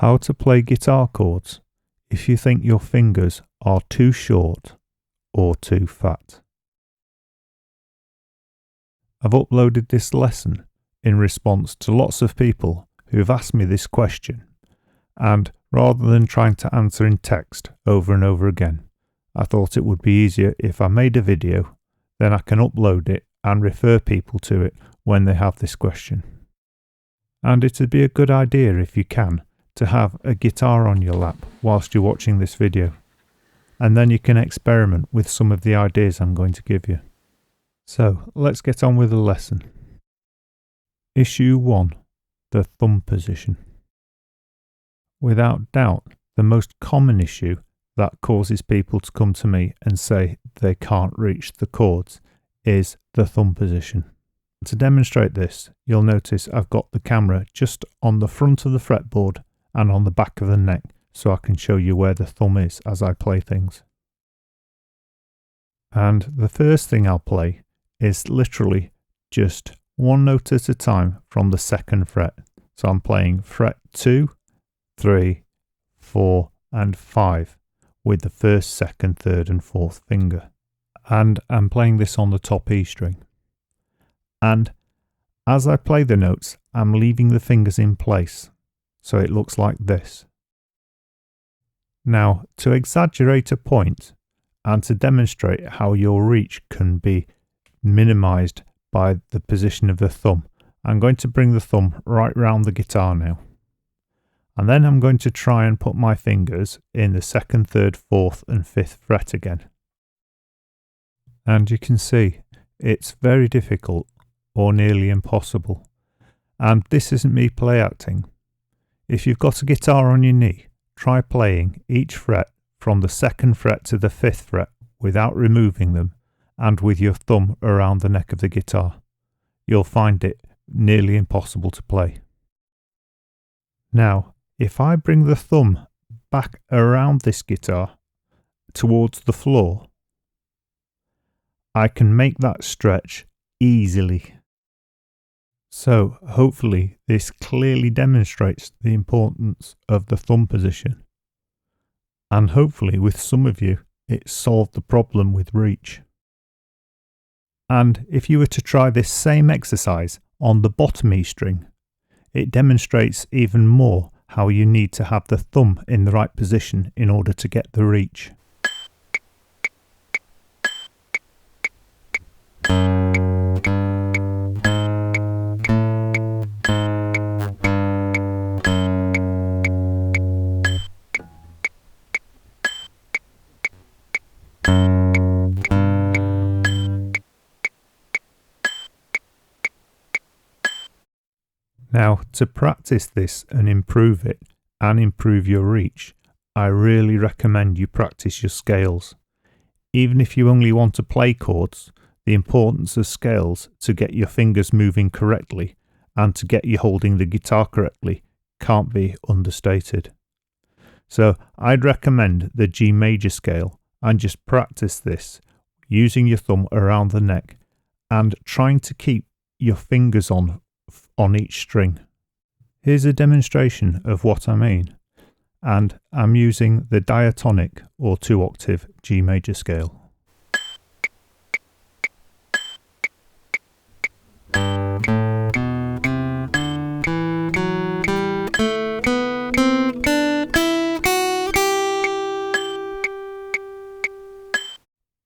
How to play guitar chords if you think your fingers are too short or too fat. I've uploaded this lesson in response to lots of people who have asked me this question, and rather than trying to answer in text over and over again, I thought it would be easier if I made a video, then I can upload it and refer people to it when they have this question. And it would be a good idea, if you can, to have a guitar on your lap whilst you're watching this video, and then you can experiment with some of the ideas I'm going to give you. So let's get on with the lesson. Issue 1. The thumb position. Without doubt, the most common issue that causes people to come to me and say they can't reach the chords is the thumb position. To demonstrate this, you'll notice I've got the camera just on the front of the fretboard and on the back of the neck, so I can show you where the thumb is as I play things. And the first thing I'll play is literally just one note at a time from the second fret. So I'm playing fret 2, 3, 4 and 5 with the first, second, third and fourth finger. And I'm playing this on the top E string. And as I play the notes, I'm leaving the fingers in place, so it looks like this. Now, to exaggerate a point and to demonstrate how your reach can be minimized by the position of the thumb, I'm going to bring the thumb right round the guitar now. And then I'm going to try and put my fingers in the second, third, fourth and fifth fret again. And you can see it's very difficult or nearly impossible. And this isn't me play acting. If you've got a guitar on your knee, try playing each fret from the second fret to the fifth fret without removing them and with your thumb around the neck of the guitar. You'll find it nearly impossible to play. Now, if I bring the thumb back around this guitar towards the floor, I can make that stretch easily. So hopefully this clearly demonstrates the importance of the thumb position. And hopefully with some of you, it solved the problem with reach. And if you were to try this same exercise on the bottom E string, it demonstrates even more how you need to have the thumb in the right position in order to get the reach. Now, to practice this and improve it, and improve your reach, I really recommend you practice your scales. Even if you only want to play chords, the importance of scales to get your fingers moving correctly and to get you holding the guitar correctly can't be understated. So I'd recommend the G major scale and just practice this using your thumb around the neck and trying to keep your fingers on each string. Here's a demonstration of what I mean, and I'm using the diatonic or 2-octave G major scale.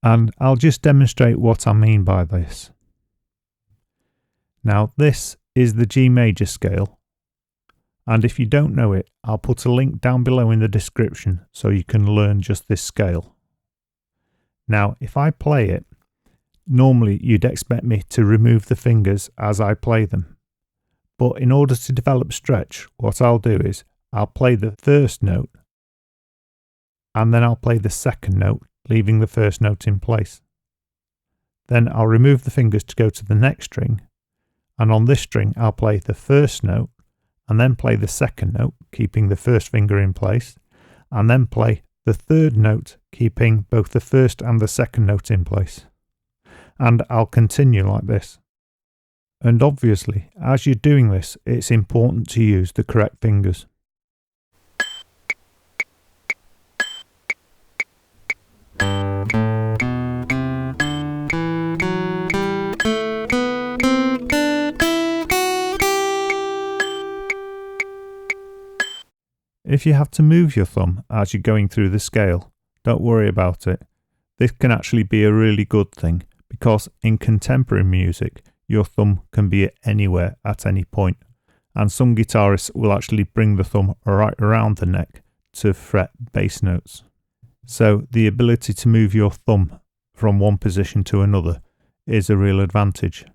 And I'll just demonstrate what I mean by this. Now this is the G major scale, and if you don't know it, I'll put a link down below in the description so you can learn just this scale. Now if I play it, normally you'd expect me to remove the fingers as I play them, but in order to develop stretch, what I'll do is I'll play the first note and then I'll play the second note, leaving the first note in place. Then I'll remove the fingers to go to the next string, and on this string I'll play the first note and then play the second note, keeping the first finger in place, and then play the third note, keeping both the first and the second note in place. And I'll continue like this. And obviously, as you're doing this, it's important to use the correct fingers. if you have to move your thumb as you're going through the scale, don't worry about it. This can actually be a really good thing, because in contemporary music, your thumb can be anywhere at any point, and some guitarists will actually bring the thumb right around the neck to fret bass notes. So the ability to move your thumb from one position to another is a real advantage.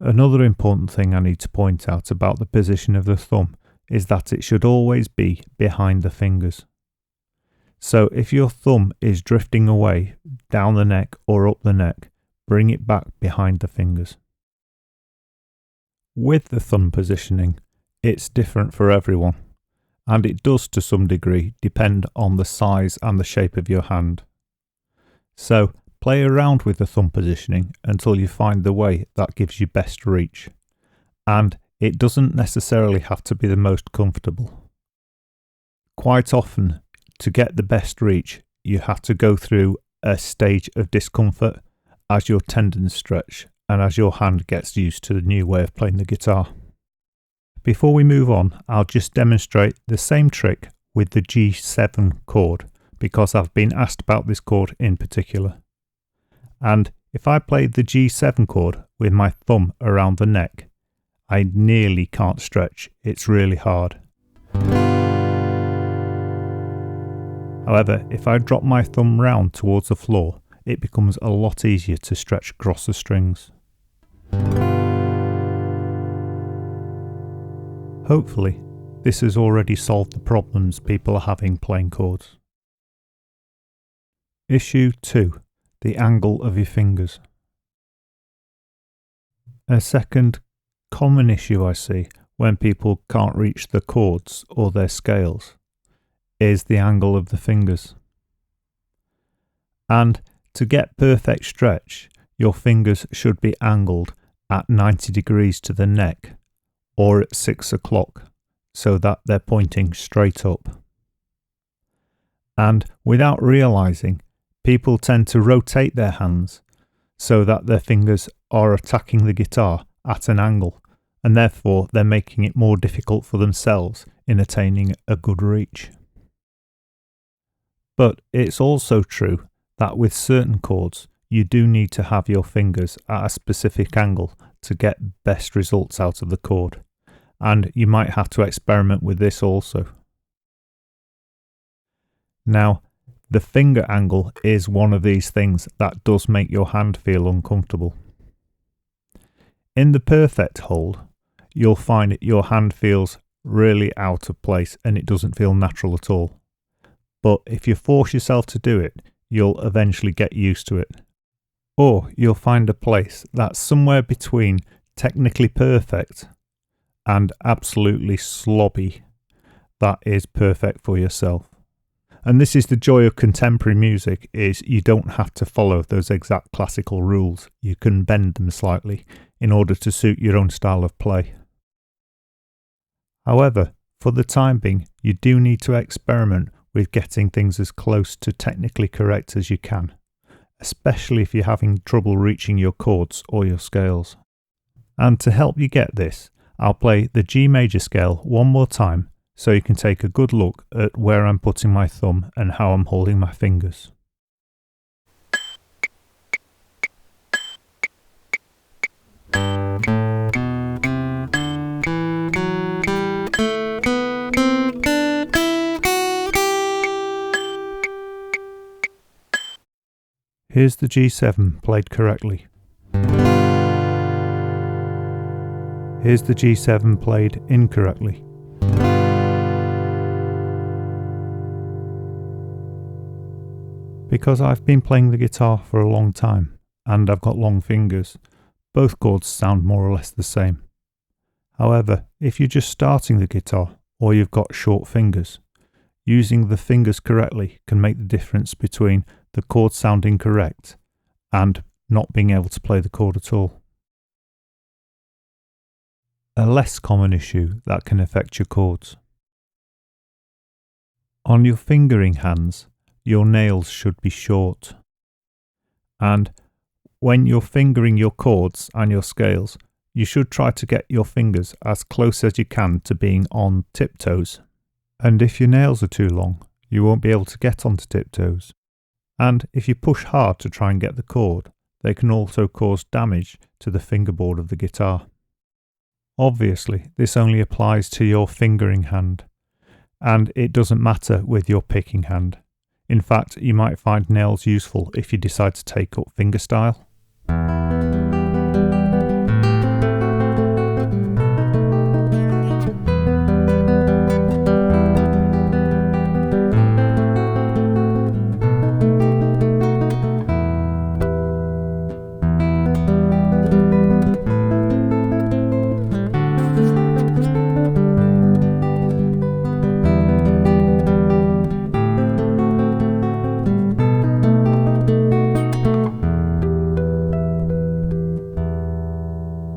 Another important thing I need to point out about the position of the thumb is that it should always be behind the fingers. So if your thumb is drifting away down the neck or up the neck, bring it back behind the fingers. With the thumb positioning, it's different for everyone, and it does to some degree depend on the size and the shape of your hand. So play around with the thumb positioning until you find the way that gives you best reach, and it doesn't necessarily have to be the most comfortable. Quite often, to get the best reach, you have to go through a stage of discomfort as your tendons stretch and as your hand gets used to the new way of playing the guitar. Before we move on, I'll just demonstrate the same trick with the G7 chord, because I've been asked about this chord in particular. And if I play the G7 chord with my thumb around the neck, I nearly can't stretch. It's really hard. However, if I drop my thumb round towards the floor, it becomes a lot easier to stretch across the strings. Hopefully, this has already solved the problems people are having playing chords. Issue 2. The angle of your fingers. A second common issue I see when people can't reach the chords or their scales is the angle of the fingers. And to get perfect stretch, your fingers should be angled at 90 degrees to the neck or at 6 o'clock so that they're pointing straight up. And without realizing, people tend to rotate their hands so that their fingers are attacking the guitar at an angle, and therefore they're making it more difficult for themselves in attaining a good reach. But it's also true that with certain chords, you do need to have your fingers at a specific angle to get best results out of the chord, and you might have to experiment with this also. Now, the finger angle is one of these things that does make your hand feel uncomfortable. In the perfect hold, you'll find your hand feels really out of place and it doesn't feel natural at all. But if you force yourself to do it, you'll eventually get used to it. Or you'll find a place that's somewhere between technically perfect and absolutely slobby that is perfect for yourself. And this is the joy of contemporary music, is you don't have to follow those exact classical rules. You can bend them slightly in order to suit your own style of play. However, for the time being, you do need to experiment with getting things as close to technically correct as you can, especially if you're having trouble reaching your chords or your scales. And to help you get this, I'll play the G major scale one more time so you can take a good look at where I'm putting my thumb and how I'm holding my fingers. Here's the G7 played correctly. Here's the G7 played incorrectly. Because I've been playing the guitar for a long time and I've got long fingers, both chords sound more or less the same. However, if you're just starting the guitar or you've got short fingers, using the fingers correctly can make the difference between the chord sounding correct and not being able to play the chord at all. A less common issue that can affect your chords. On your fingering hands, your nails should be short. And when you're fingering your chords and your scales, you should try to get your fingers as close as you can to being on tiptoes. And if your nails are too long, you won't be able to get onto tiptoes. And if you push hard to try and get the chord, they can also cause damage to the fingerboard of the guitar. Obviously, this only applies to your fingering hand, and it doesn't matter with your picking hand. In fact, you might find nails useful if you decide to take up fingerstyle.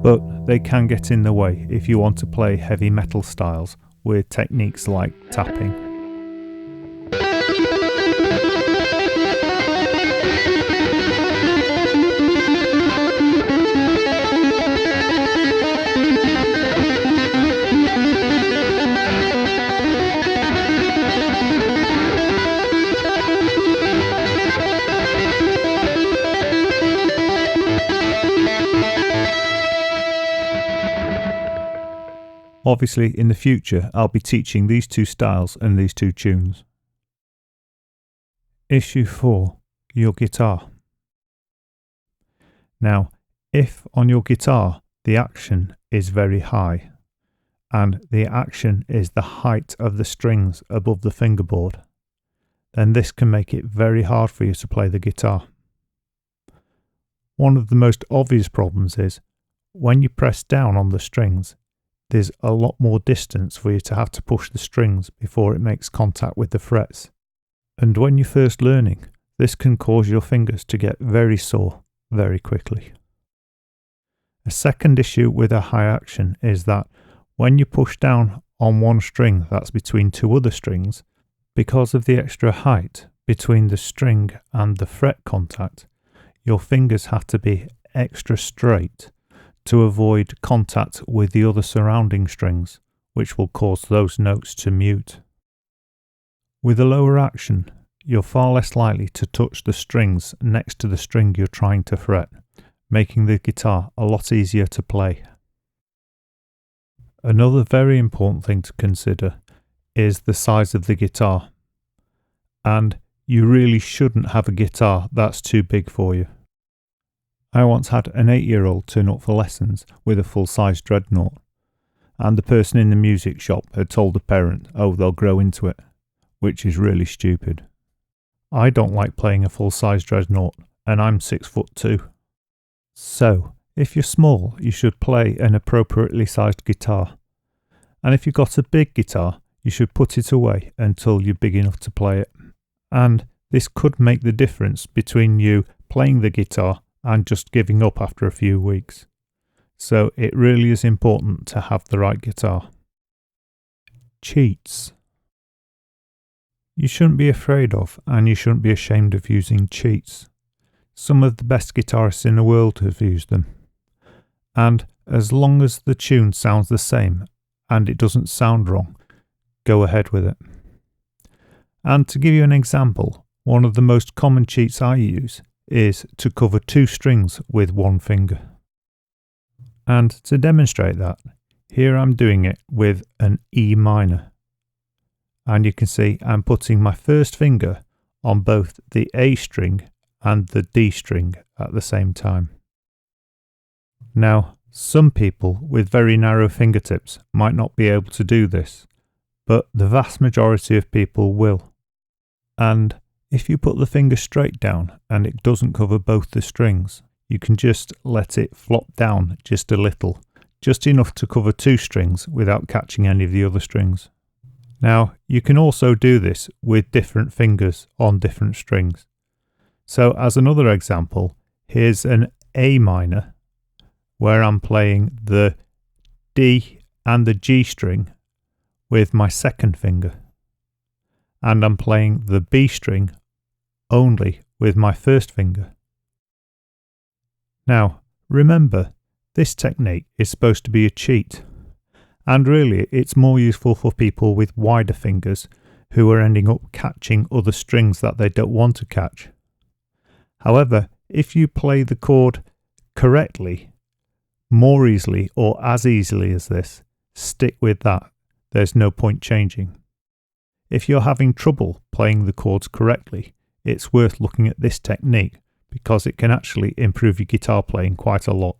But they can get in the way if you want to play heavy metal styles with techniques like tapping. Obviously, in the future, I'll be teaching these two styles and these two tunes. Issue 4. Your guitar. Now, if on your guitar the action is very high, and the action is the height of the strings above the fingerboard, then this can make it very hard for you to play the guitar. One of the most obvious problems is, when you press down on the strings, there's a lot more distance for you to have to push the strings before it makes contact with the frets. And when you're first learning, this can cause your fingers to get very sore very quickly. A second issue with a high action is that when you push down on one string that's between two other strings, because of the extra height between the string and the fret contact, your fingers have to be extra straight to avoid contact with the other surrounding strings, which will cause those notes to mute. With a lower action, you're far less likely to touch the strings next to the string you're trying to fret, making the guitar a lot easier to play. Another very important thing to consider is the size of the guitar, and you really shouldn't have a guitar that's too big for you. I once had an 8-year-old turn up for lessons with a full-size dreadnought, and the person in the music shop had told the parent, oh, they'll grow into it, which is really stupid. I don't like playing a full-size dreadnought, and I'm 6'2". So, if you're small, you should play an appropriately sized guitar, and if you've got a big guitar, you should put it away until you're big enough to play it. And this could make the difference between you playing the guitar and just giving up after a few weeks. So it really is important to have the right guitar. Cheats. You shouldn't be afraid of, and you shouldn't be ashamed of using cheats. Some of the best guitarists in the world have used them. And as long as the tune sounds the same and it doesn't sound wrong, go ahead with it. And to give you an example, one of the most common cheats I use is to cover two strings with one finger. And to demonstrate that, here I'm doing it with an E minor. And you can see I'm putting my first finger on both the A string and the D string at the same time. Now, some people with very narrow fingertips might not be able to do this, but the vast majority of people will. And if you put the finger straight down and it doesn't cover both the strings, you can just let it flop down just a little, just enough to cover two strings without catching any of the other strings. Now, you can also do this with different fingers on different strings. So as another example, here's an A minor where I'm playing the D and the G string with my second finger, and I'm playing the B string only with my first finger. Now, remember, This technique is supposed to be a cheat, and really it's more useful for people with wider fingers who are ending up catching other strings that they don't want to catch. However, if you play the chord correctly, more easily or as easily as this, stick with that. There's no point changing. If you're having trouble playing the chords correctly, it's worth looking at this technique because it can actually improve your guitar playing quite a lot.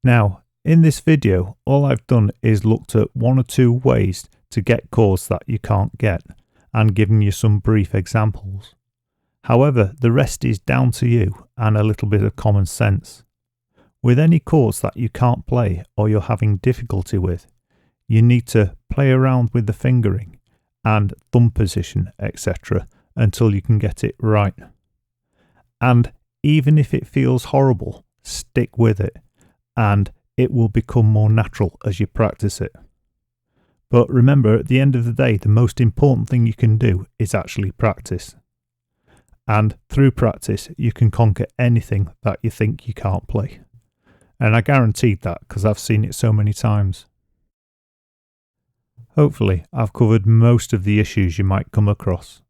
Now, in this video, all I've done is looked at one or two ways to get chords that you can't get and given you some brief examples. However, the rest is down to you and a little bit of common sense. With any chords that you can't play or you're having difficulty with, you need to play around with the fingering and thumb position, etc. until you can get it right. And even if it feels horrible, stick with it and it will become more natural as you practice it. But remember, at the end of the day, the most important thing you can do is actually practice. And through practice, you can conquer anything that you think you can't play. And I guaranteed that because I've seen it so many times. Hopefully, I've covered most of the issues you might come across.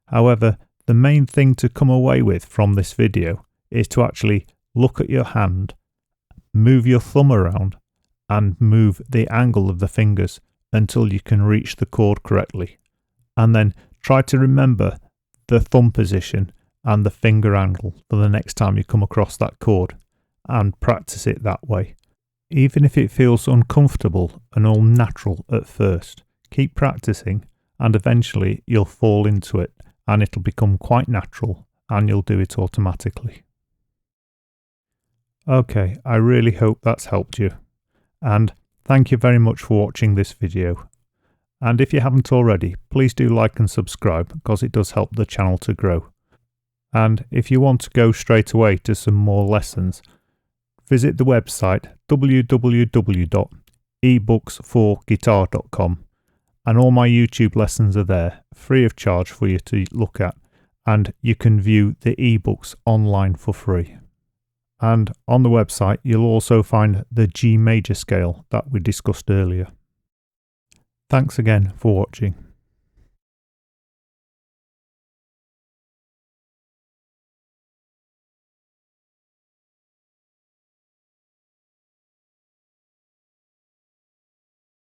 However, the main thing to come away with from this video is to actually look at your hand, move your thumb around, and move the angle of the fingers until you can reach the chord correctly. And then try to remember the thumb position and the finger angle for the next time you come across that chord, and practice it that way. Even if it feels uncomfortable and unnatural at first, keep practicing and eventually you'll fall into it and it'll become quite natural and you'll do it automatically. Okay, I really hope that's helped you, and thank you very much for watching this video. And if you haven't already, please do like and subscribe because it does help the channel to grow. And if you want to go straight away to some more lessons, visit the website www.ebooksforguitar.com and all my YouTube lessons are there, free of charge for you to look at, and you can view the ebooks online for free. And on the website you'll also find the G major scale that we discussed earlier. Thanks again for watching.